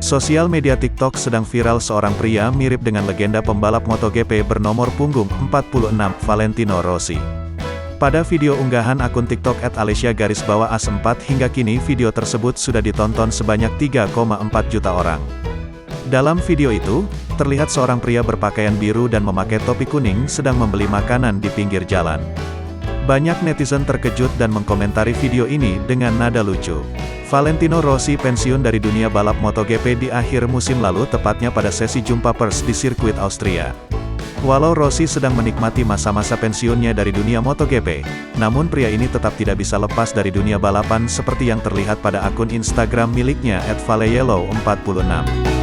Sosial media TikTok sedang viral seorang pria mirip dengan legenda pembalap MotoGP bernomor punggung 46, Valentino Rossi. Pada video unggahan akun TikTok @alicia_as4 hingga kini video tersebut sudah ditonton sebanyak 3,4 juta orang. Dalam video itu, terlihat seorang pria berpakaian biru dan memakai topi kuning sedang membeli makanan di pinggir jalan. Banyak netizen terkejut dan mengomentari video ini dengan nada lucu. Valentino Rossi pensiun dari dunia balap MotoGP di akhir musim lalu tepatnya pada sesi jumpa pers di sirkuit Austria. Walau Rossi sedang menikmati masa-masa pensiunnya dari dunia MotoGP, namun pria ini tetap tidak bisa lepas dari dunia balapan seperti yang terlihat pada akun Instagram miliknya @valeyellow46.